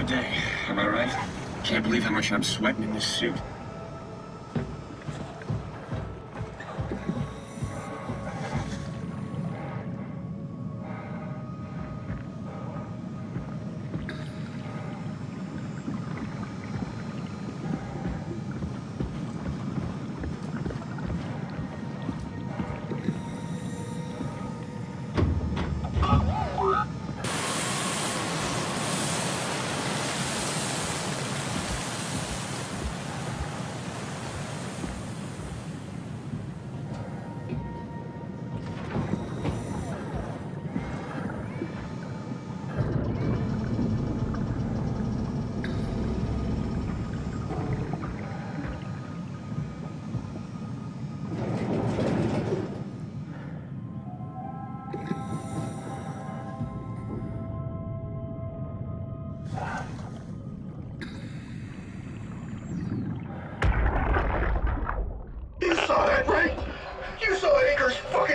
a day, am I right? Can't believe how much I'm sweating in this suit.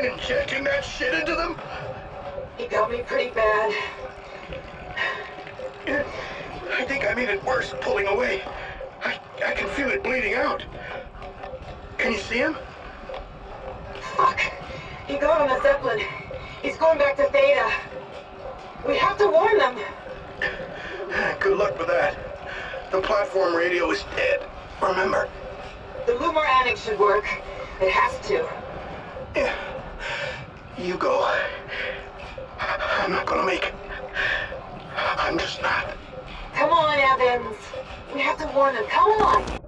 Injecting that shit into them? He got me pretty bad. I think I made it worse pulling away. I can feel it bleeding out. Can you see him? Fuck. He got on the Zeppelin. He's going back to Theta. We have to warn them. Good luck with that. The platform radio is dead. Remember. The Lumar Annex should work. It has to. Yeah. You go. I'm not gonna make it. I'm just not. Come on, Evans. We have to warn them. Come on.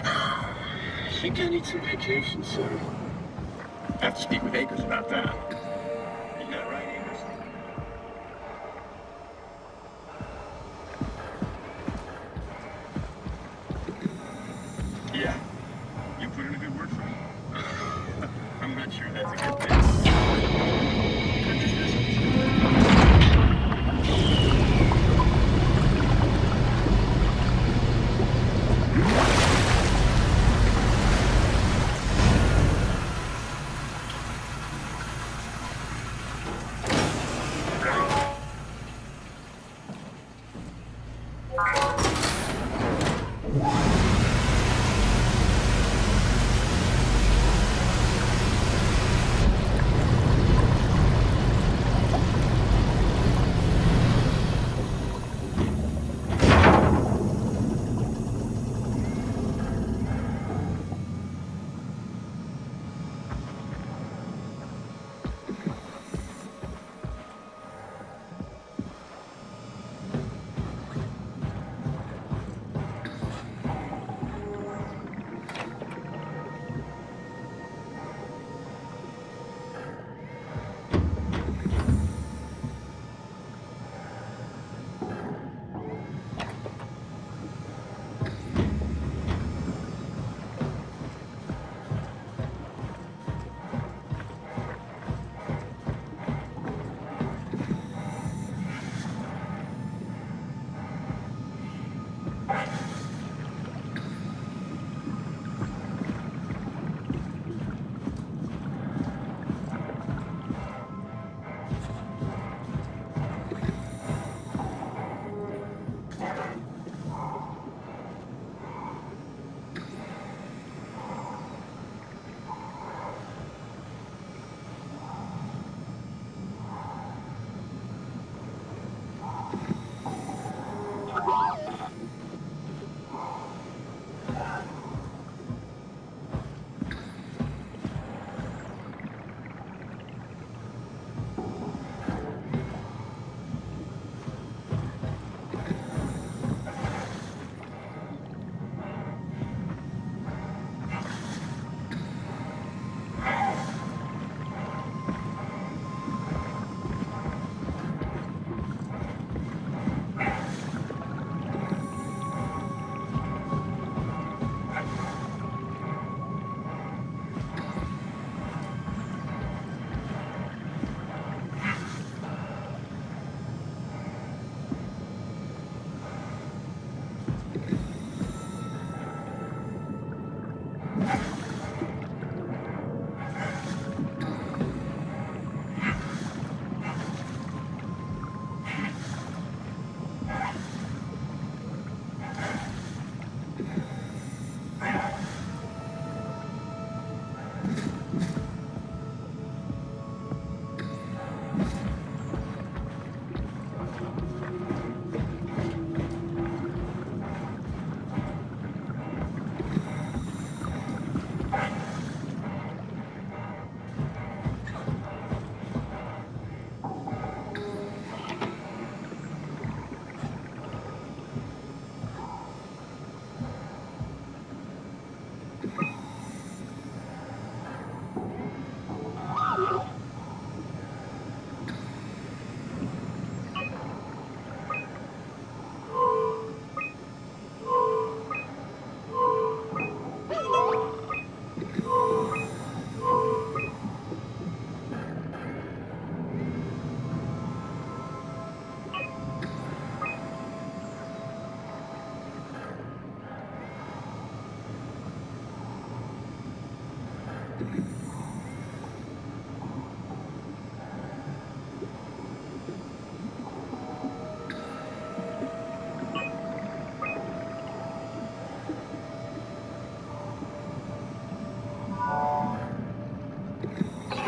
I think I need some vacation soon. I have to speak with Akers about that. Isn't that right, Akers? Yeah. You put in a good word for me. I'm not sure that's a good thing.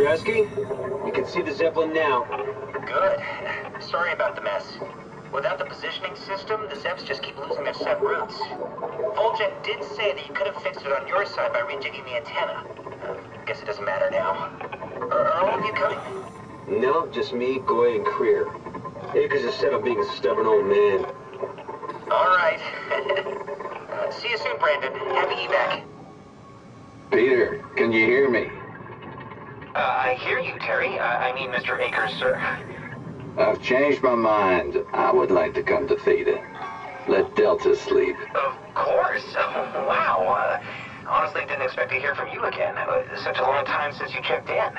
Kreski? You can see the Zeppelin now. Good. Sorry about the mess. Without the positioning system, the Zeps just keep losing their set routes. Voljet did say that you could have fixed it on your side by rejigging the antenna. Guess it doesn't matter now. Are all of you coming? No, just me, Goy, and Creer. Akers is set on being a stubborn old man. All right. See you soon, Brandon. Happy evac. Peter, can you hear me? I hear you, Terry. I mean, Mr. Akers, sir. I've changed my mind. I would like to come to Theta. Let Delta sleep. Of course. Wow. Honestly, didn't expect to hear from you again. Such a long time since you checked in.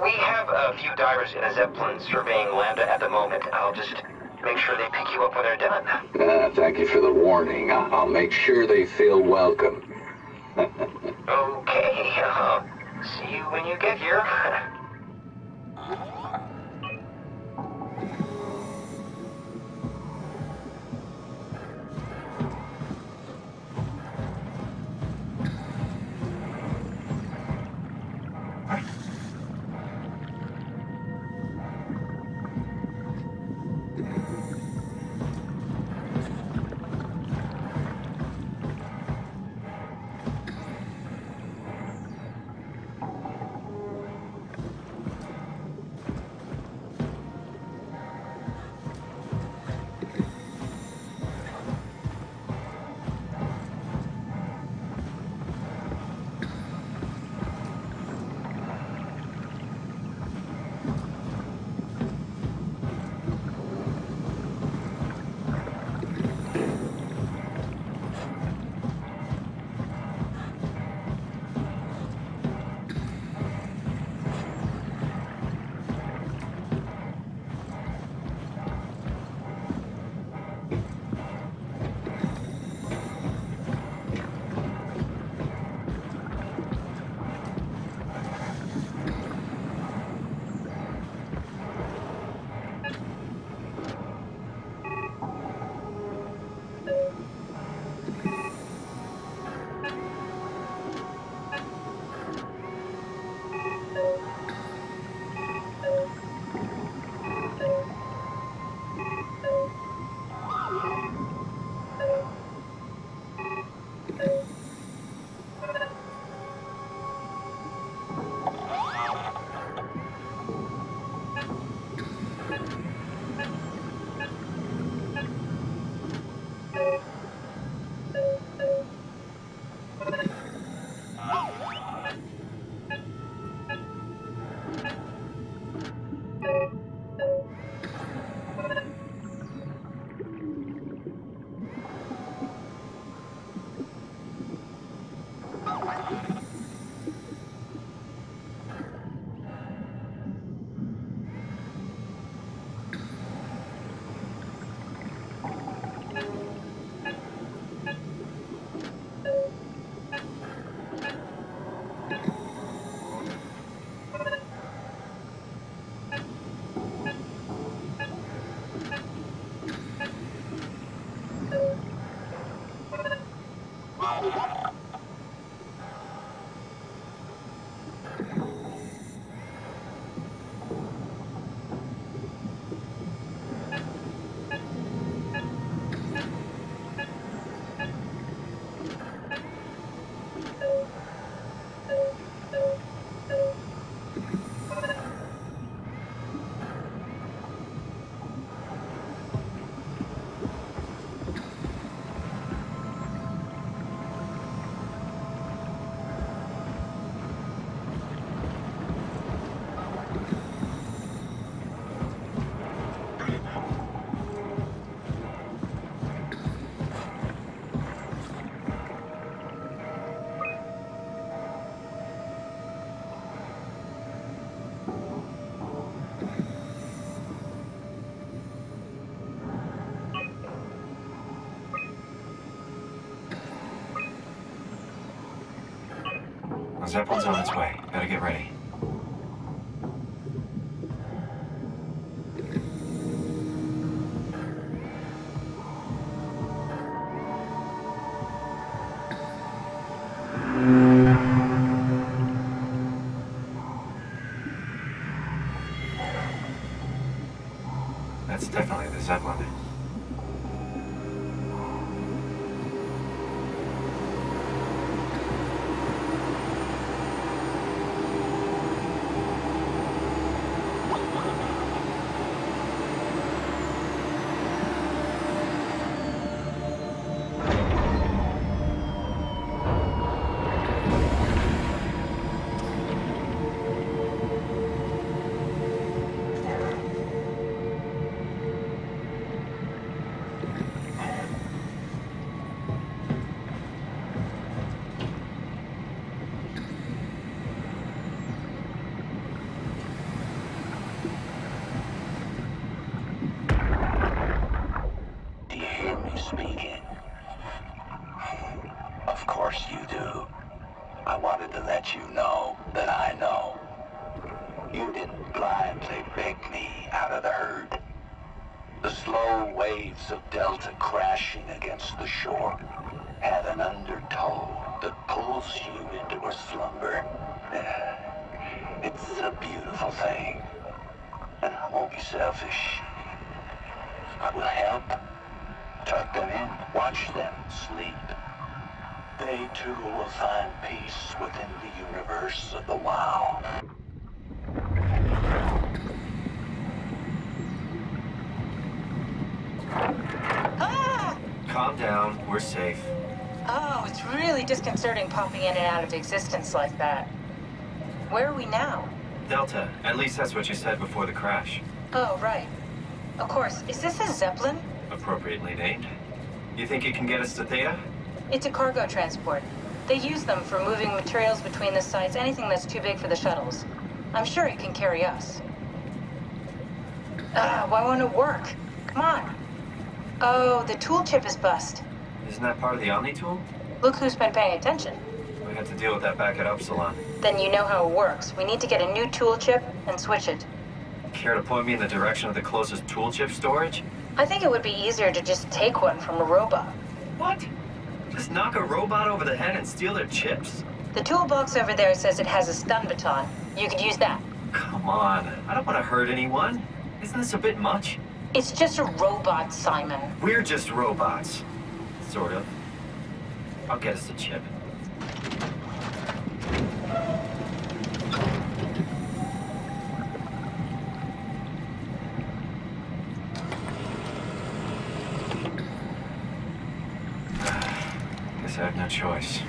We have a few divers in a Zeppelin surveying Lambda at the moment. I'll just make sure they pick you up when they're done. Thank you for the warning. I'll make sure they feel welcome. Okay. See you when you get here. The Zeppelin's on its way. Better get ready. That's definitely the Zeppelin. Speaking. Of course you do. I wanted to let you know that I know. You didn't blindly beg me out of the herd. The slow waves of Delta crashing against the shore have an undertow that pulls you into a slumber. It's a beautiful thing. And I won't be selfish. I will help. Tuck them in, watch them sleep. They too will find peace within the universe of the WoW. Ah! Calm down, we're safe. Oh, it's really disconcerting popping in and out of existence like that. Where are we now? Delta, at least that's what you said before the crash. Oh, right. Of course, is this a Zeppelin? Appropriately named. You think it can get us to Theta? It's a cargo transport. They use them for moving materials between the sites, anything that's too big for the shuttles. I'm sure it can carry us. Why won't it work? Come on. Oh, the tool chip is bust. Isn't that part of the Omni tool? Look who's been paying attention. We had to deal with that back at Upsilon. Then you know how it works. We need to get a new tool chip and switch it. Care to point me in the direction of the closest tool chip storage? I think it would be easier to just take one from a robot. What? Just knock a robot over the head and steal their chips? The toolbox over there says it has a stun baton. You could use that. Come on, I don't want to hurt anyone. Isn't this a bit much? It's just a robot, Simon. We're just robots. Sort of. I'll get us a chip. Guess I have no choice.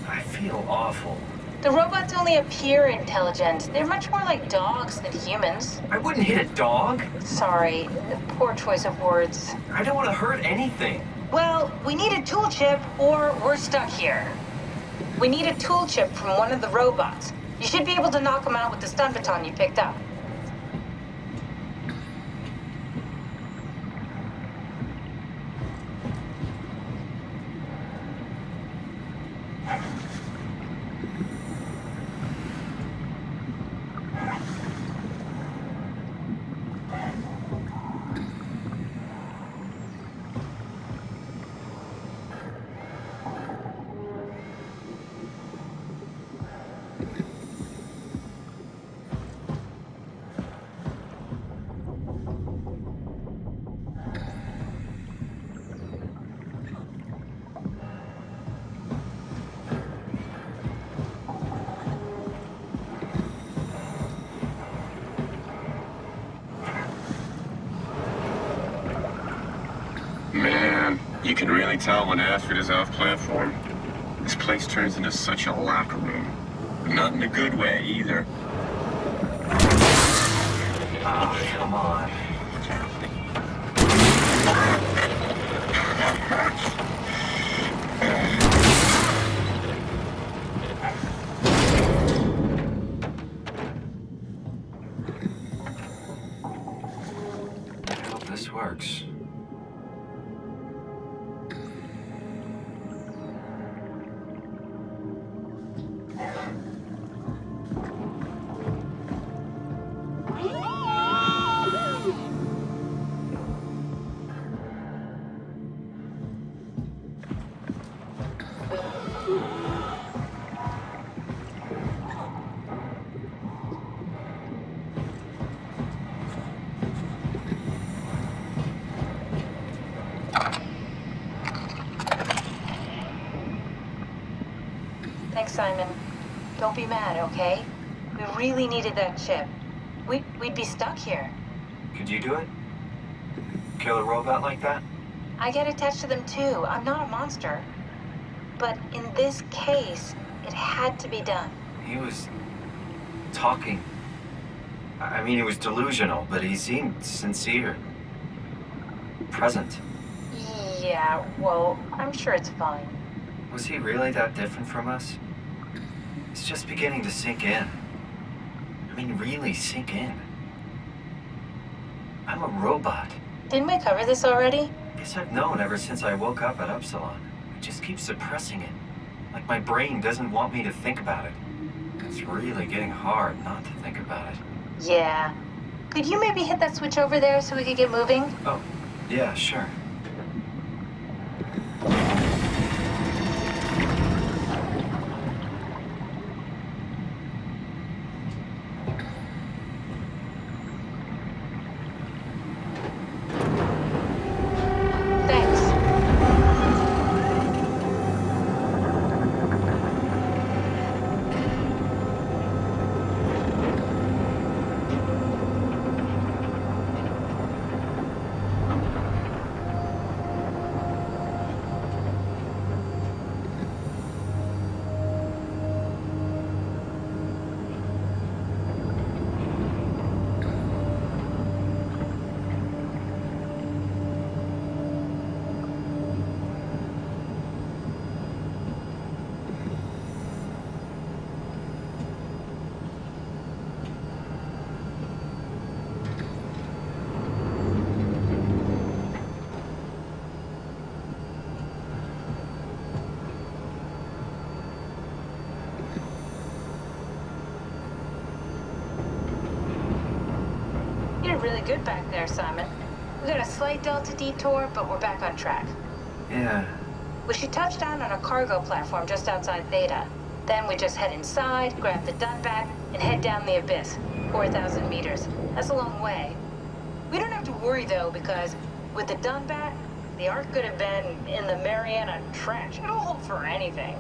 I feel awful. The robots only appear intelligent. They're much more like dogs than humans. I wouldn't hit a dog. Sorry, poor choice of words. I don't want to hurt anything. Well, we need a tool chip or we're stuck here. We need a tool chip from one of the robots. You should be able to knock them out with the stun baton you picked up. Man, you can really tell when Astrid is off platform. This place turns into such a locker room. Not in a good way, either. Ah, come on. I hope this works. Thanks, Simon. Don't be mad, okay? We really needed that chip. We'd be stuck here. Could you do it? Kill a robot like that? I get attached to them too. I'm not a monster. But in this case, it had to be done. He was talking. I mean, he was delusional, but he seemed sincere. Present. Yeah, well, I'm sure it's fine. Was he really that different from us? It's just beginning to sink in. I mean, really sink in. I'm a robot. Didn't we cover this already? Guess I've known ever since I woke up at Upsilon. I just keep suppressing it. Like my brain doesn't want me to think about it. It's really getting hard not to think about it. Yeah. Could you maybe hit that switch over there so we could get moving? Oh, yeah, sure. Thanks. You're really good back there, Simon. We got a slight delta detour, but we're back on track. Yeah. We should touch down on a cargo platform just outside Theta. Then we just head inside, grab the Dunbat, and head down the abyss. 4,000 meters. That's a long way. We don't have to worry, though, because with the Dunbat, the Ark could have been in the Mariana Trench. It'll hold for anything.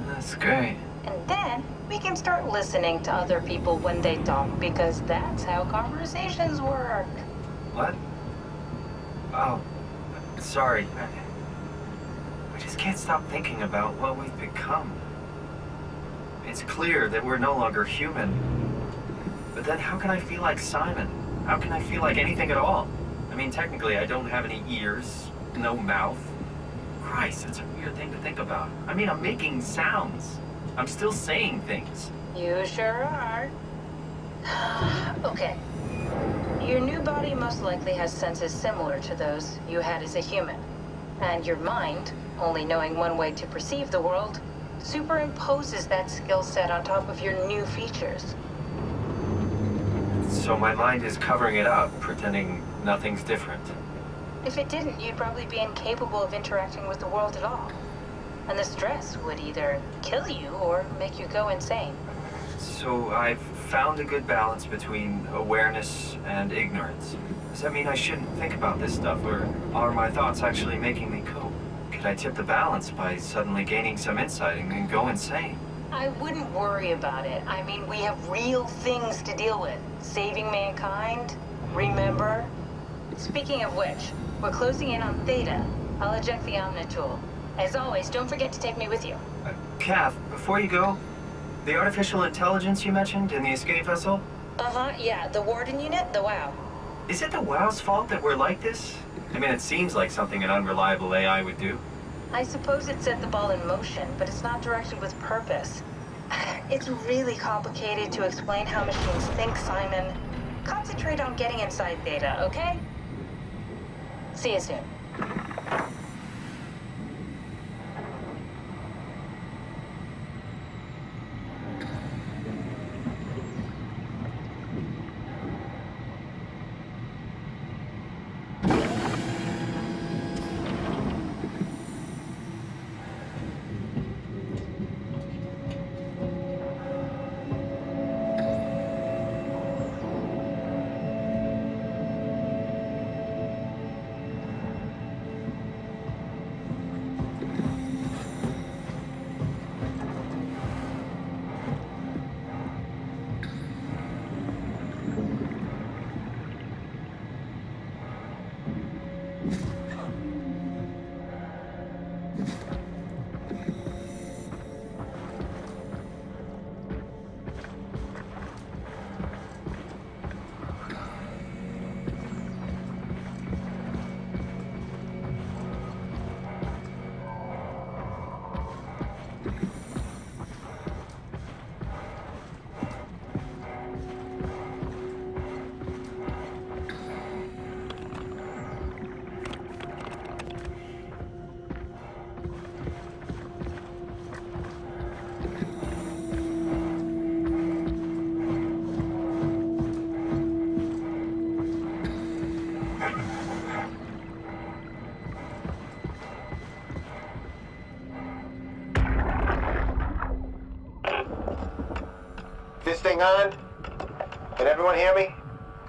That's great. And then we can start listening to other people when they talk, because that's how conversations work. What? Oh, sorry. I just can't stop thinking about what we've become. It's clear that we're no longer human. But then how can I feel like Simon? How can I feel like anything at all? I mean, technically, I don't have any ears, no mouth. Christ, that's a weird thing to think about. I mean, I'm making sounds. I'm still saying things. You sure are. Okay. Your new body most likely has senses similar to those you had as a human. And your mind, only knowing one way to perceive the world, superimposes that skill set on top of your new features. So my mind is covering it up, pretending nothing's different. If it didn't, you'd probably be incapable of interacting with the world at all. And the stress would either kill you or make you go insane. So I've found a good balance between awareness and ignorance. Does that mean I shouldn't think about this stuff, or are my thoughts actually making me cope? Could I tip the balance by suddenly gaining some insight and then go insane? I wouldn't worry about it. I mean, we have real things to deal with. Saving mankind, remember? Speaking of which, we're closing in on Theta. I'll eject the Omnitool. As always, don't forget to take me with you. Kath, before you go, the artificial intelligence you mentioned in the escape vessel? Uh-huh, yeah, the Warden unit, the WOW. Is it the WOW's fault that we're like this? I mean, it seems like something an unreliable AI would do. I suppose it set the ball in motion, but it's not directed with purpose. It's really complicated to explain how machines think, Simon. Concentrate on getting inside Theta, okay? See you soon. this thing on? Can everyone hear me?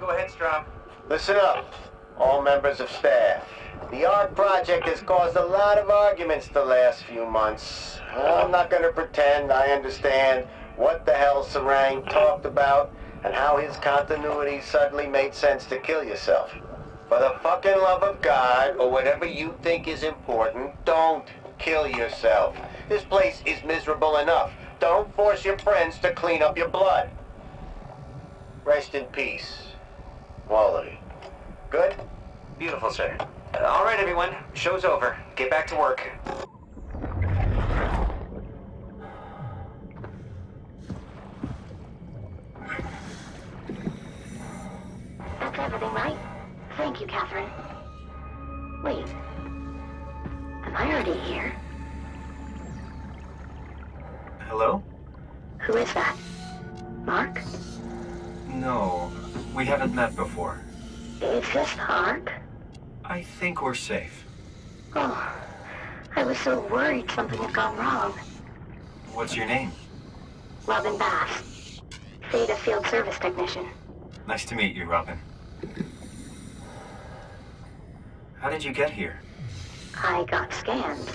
Go ahead, Strom. Listen up, all members of staff. The ARC project has caused a lot of arguments the last few months. I'm not gonna pretend I understand what the hell Sarang talked about and how his continuity suddenly made sense to kill yourself. For the fucking love of God, or whatever you think is important, don't kill yourself. This place is miserable enough. Don't force your friends to clean up your blood. Rest in peace, all of you. Good? Beautiful, sir. All right, everyone. Show's over. Get back to work. That's everything, right? Thank you, Catherine. Wait. Am I already here? Hello? Who is that? Mark? No, we haven't met before. Is this the ARC? I think we're safe. Oh, I was so worried something had gone wrong. What's your name? Robin Bass. Theta Field Service Technician. Nice to meet you, Robin. How did you get here? I got scanned,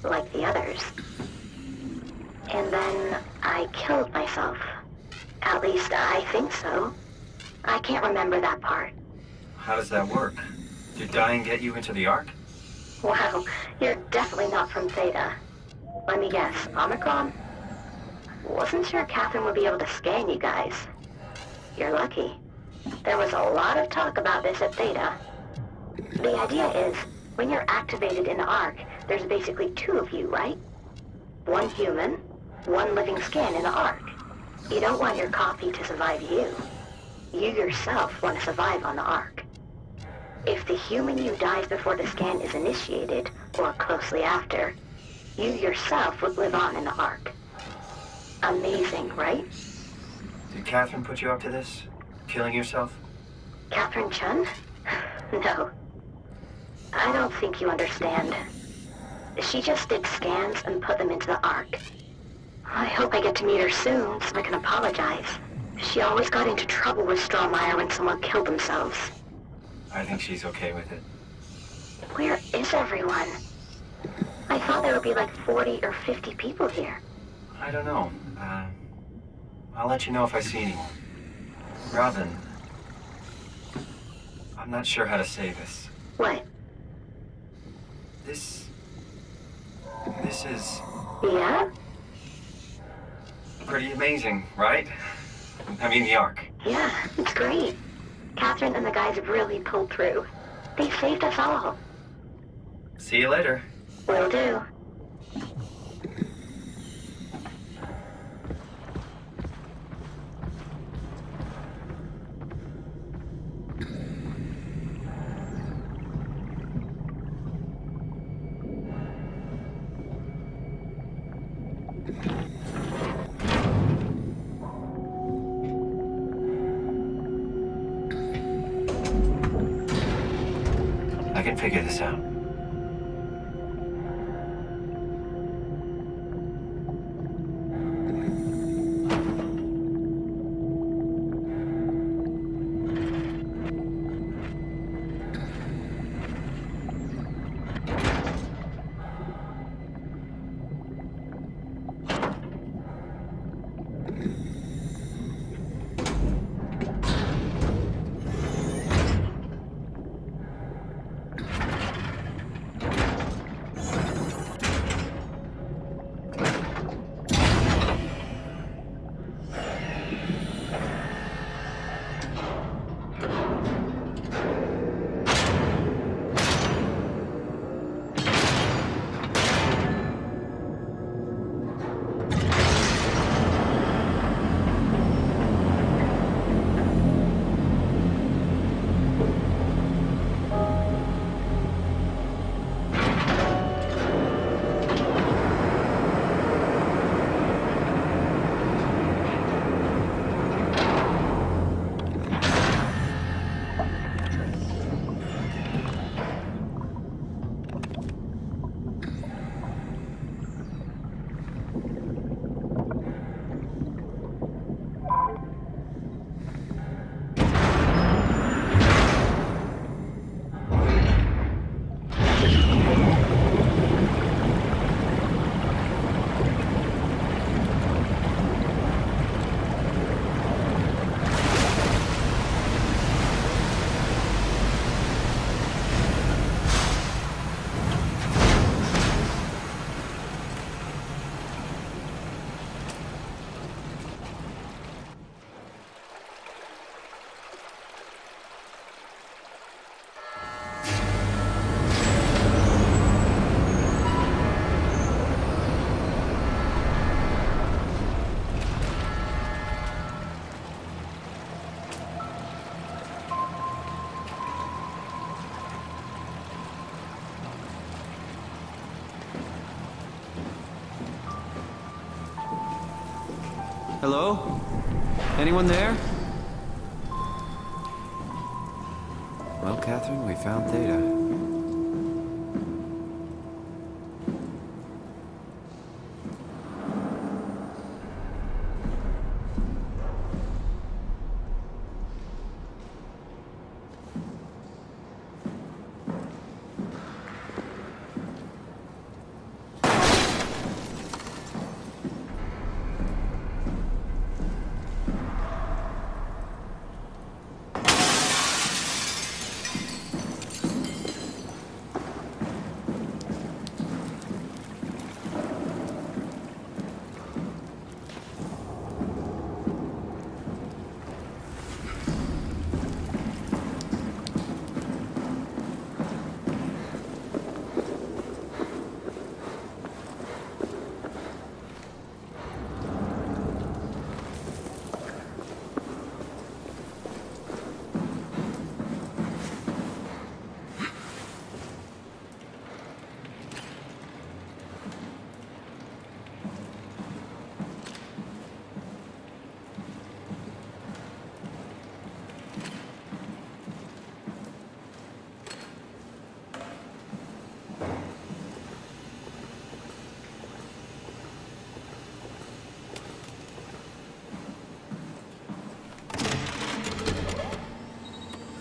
like the others. And then I killed myself. At least I think so. I can't remember that part. How does that work? Did dying get you into the ARC? Wow, you're definitely not from Theta. Let me guess, Omicron? Wasn't sure Catherine would be able to scan you guys. You're lucky. There was a lot of talk about this at Theta. The idea is, when you're activated in the ARC, there's basically two of you, right? One human, one living skin in the ARC. You don't want your copy to survive you. You yourself want to survive on the ARC. If the human you dies before the scan is initiated, or closely after, you yourself would live on in the ARC. Amazing, right? Did Catherine put you up to this? Killing yourself? Catherine Chun? No. I don't think you understand. She just did scans and put them into the ARC. I hope I get to meet her soon so I can apologize. She always got into trouble with Strohmeyer when someone killed themselves. I think she's okay with it. Where is everyone? I thought there would be like 40 or 50 people here. I don't know. I'll let you know if I see anyone. Robin, I'm not sure how to say this. What? This is Yeah? pretty amazing, right? I mean, the ARC. Yeah, it's great. Catherine and the guys have really pulled through. They saved us all. See you later. Will do. I can figure this out. Hello? Anyone there? Well, Catherine, we found Theta.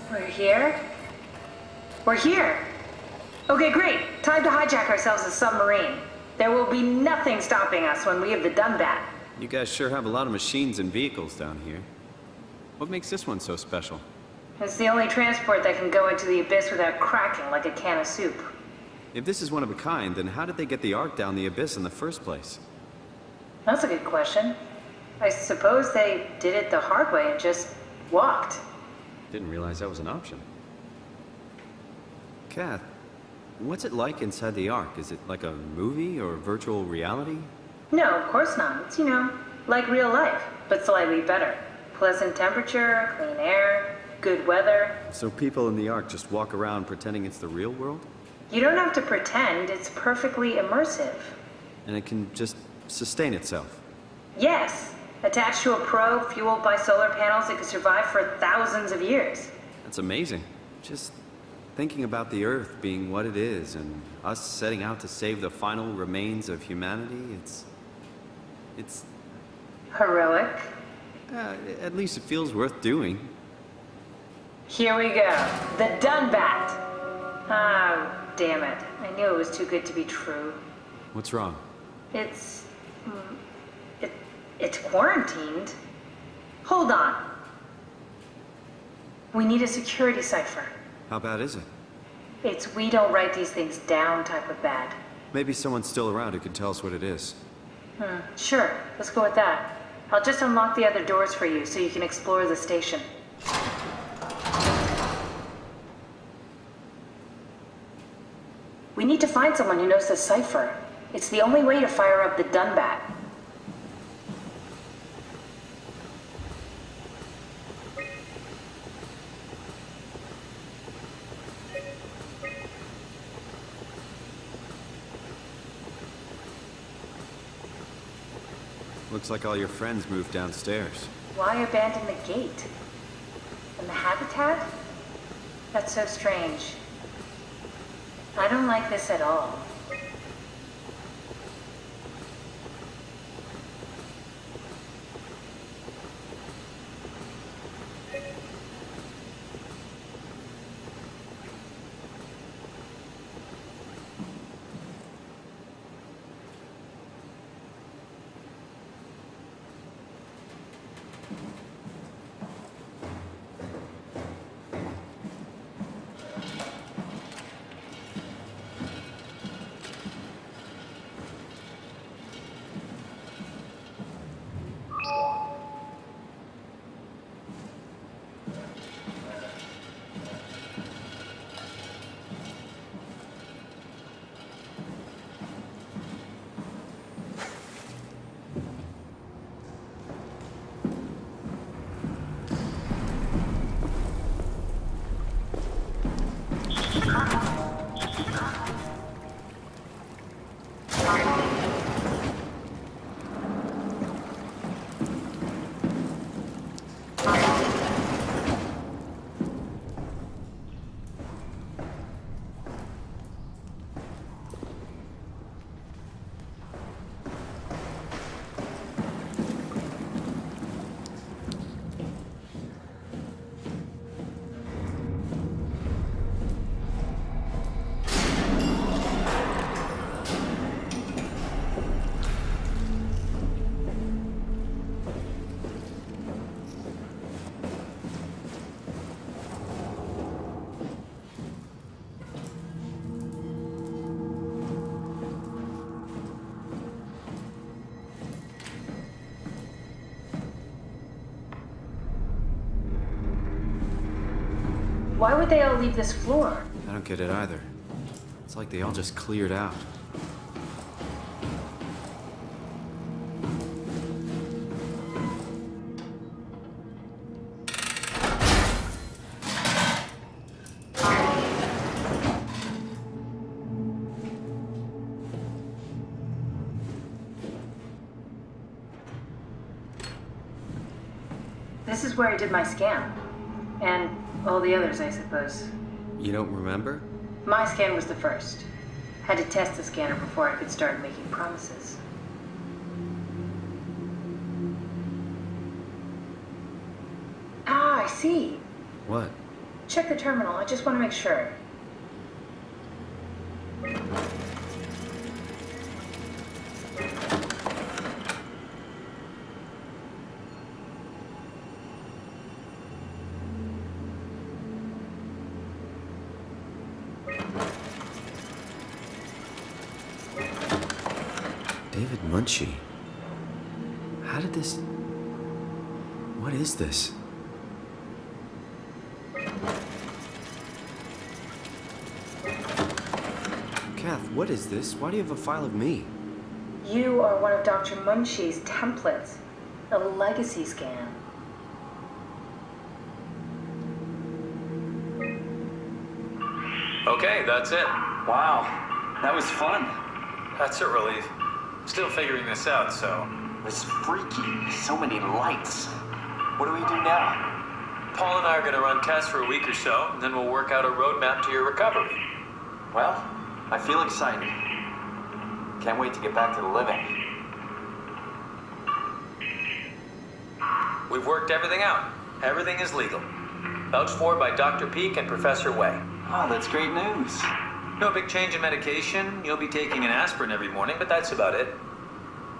We're here? We're here! Okay, great. Time to hijack ourselves a submarine. There will be nothing stopping us when we have the Dumbat. You guys sure have a lot of machines and vehicles down here. What makes this one so special? It's the only transport that can go into the abyss without cracking like a can of soup. If this is one of a kind, then how did they get the Ark down the abyss in the first place? That's a good question. I suppose they did it the hard way and just walked. Didn't realize that was an option. Kath, what's it like inside the Ark? Is it like a movie or virtual reality? No, of course not. It's, like real life, but slightly better. Pleasant temperature, clean air, good weather. So people in the Ark just walk around pretending it's the real world? You don't have to pretend, it's perfectly immersive. And it can just sustain itself? Yes. Attached to a probe fueled by solar panels, it could survive for thousands of years. That's amazing. Just thinking about the Earth being what it is and us setting out to save the final remains of humanity, it's... Heroic. At least it feels worth doing. Here we go. The Dunbat. Oh, damn it. I knew it was too good to be true. What's wrong? It's quarantined. Hold on. We need a security cipher. How bad is it? It's we don't write these things down type of bad. Maybe someone's still around who can tell us what it is. Sure. Let's go with that. I'll just unlock the other doors for you so you can explore the station. We need to find someone who knows the cipher. It's the only way to fire up the Dunbat. Looks like all your friends moved downstairs. Why abandon the gate? And the habitat? That's so strange. I don't like this at all. Why would they all leave this floor? I don't get it either. It's like they all just cleared out. This is where I did my scan. And all the others, I suppose. You don't remember? My scan was the first. Had to test the scanner before I could start making promises. Ah, I see. What? Check the terminal. I just want to make sure. David Munchie. How did this... What is this? Kath, what is this? Why do you have a file of me? You are one of Dr. Munchie's templates. A legacy scan. Okay, that's it. Wow, that was fun. That's a relief. Still figuring this out, so... It was freaky. So many lights. What do we do now? Paul and I are going to run tests for a week or so, and then we'll work out a roadmap to your recovery. Well, I feel excited. Can't wait to get back to the living. We've worked everything out. Everything is legal. Vouched for by Dr. Peak and Professor Way. Oh, that's great news. No big change in medication. You'll be taking an aspirin every morning, but that's about it.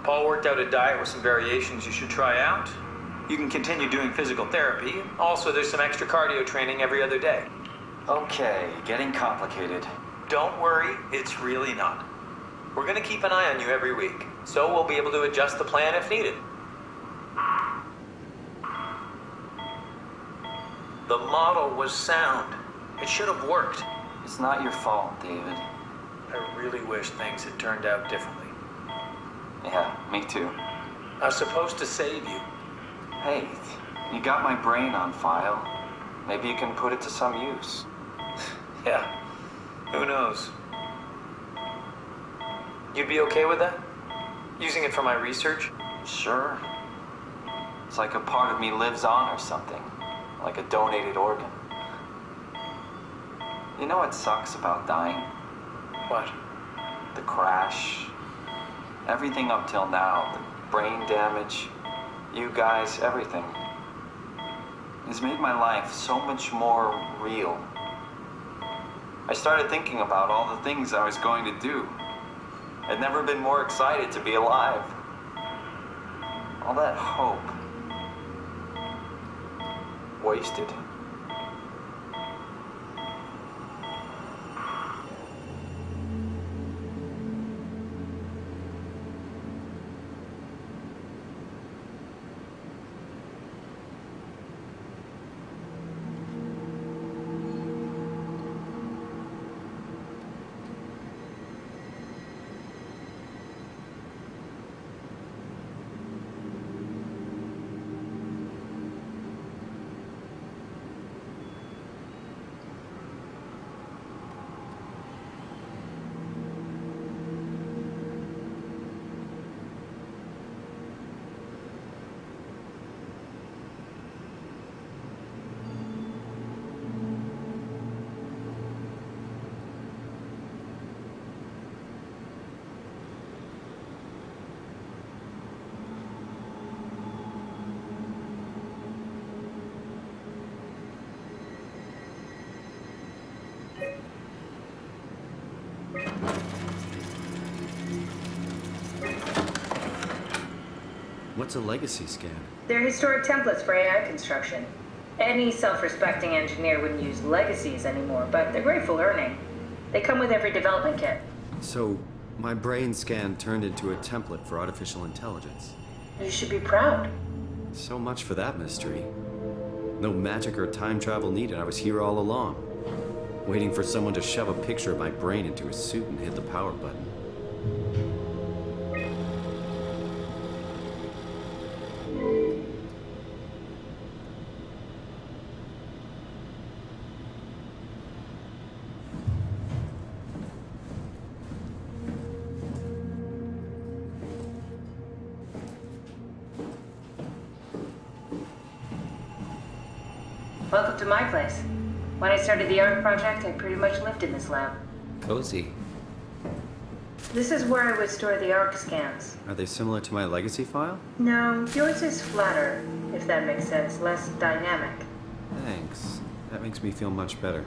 Paul worked out a diet with some variations you should try out. You can continue doing physical therapy. Also, there's some extra cardio training every other day. Okay, getting complicated. Don't worry, it's really not. We're going to keep an eye on you every week, so we'll be able to adjust the plan if needed. The model was sound. It should have worked. It's not your fault, David. I really wish things had turned out differently. Yeah, me too. I was supposed to save you. Hey, you got my brain on file. Maybe you can put it to some use. Yeah, who knows? You'd be okay with that? Using it for my research? Sure. It's like a part of me lives on or something. Like a donated organ. You know what sucks about dying? What? The crash. Everything up till now. The brain damage. You guys, everything. It's made my life so much more real. I started thinking about all the things I was going to do. I'd never been more excited to be alive. All that hope. Wasted. What's a legacy scan? They're historic templates for AI construction. Any self-respecting engineer wouldn't use legacies anymore, but they're great for learning. They come with every development kit. So, my brain scan turned into a template for artificial intelligence. You should be proud. So much for that mystery. No magic or time travel needed. I was here all along, waiting for someone to shove a picture of my brain into a suit and hit the power button. Welcome to my place. When I started the ARC project, I pretty much lived in this lab. Cozy. This is where I would store the ARC scans. Are they similar to my legacy file? No, yours is flatter, if that makes sense, less dynamic. Thanks. That makes me feel much better.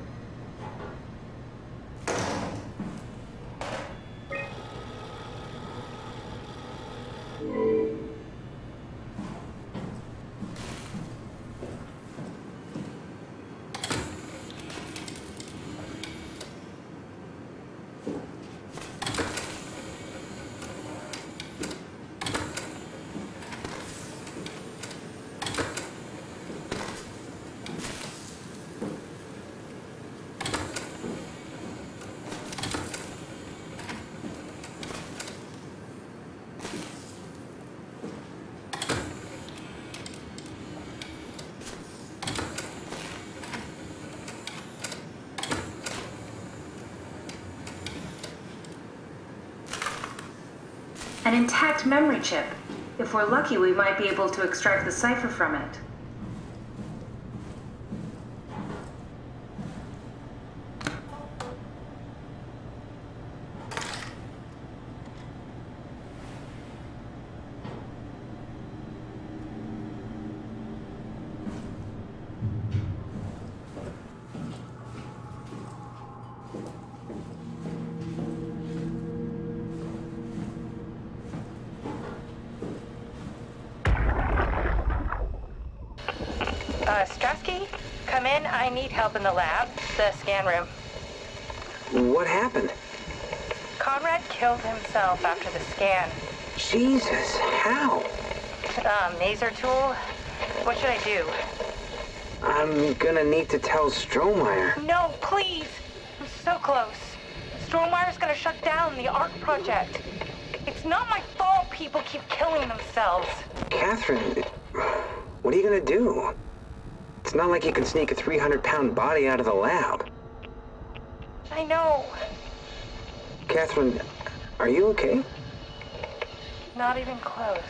An intact memory chip. If we're lucky, we might be able to extract the cipher from it. Strasky, come in. I need help in the lab, the scan room. What happened? Conrad killed himself after the scan. Jesus, how? Maser tool? What should I do? I'm gonna need to tell Strohmeyer. No, please! I'm so close. Strohmeyer's gonna shut down the ARC project. It's not my fault people keep killing themselves. Catherine, what are you gonna do? It's not like you can sneak a 300-pound body out of the lab. I know. Catherine, are you okay? Not even close.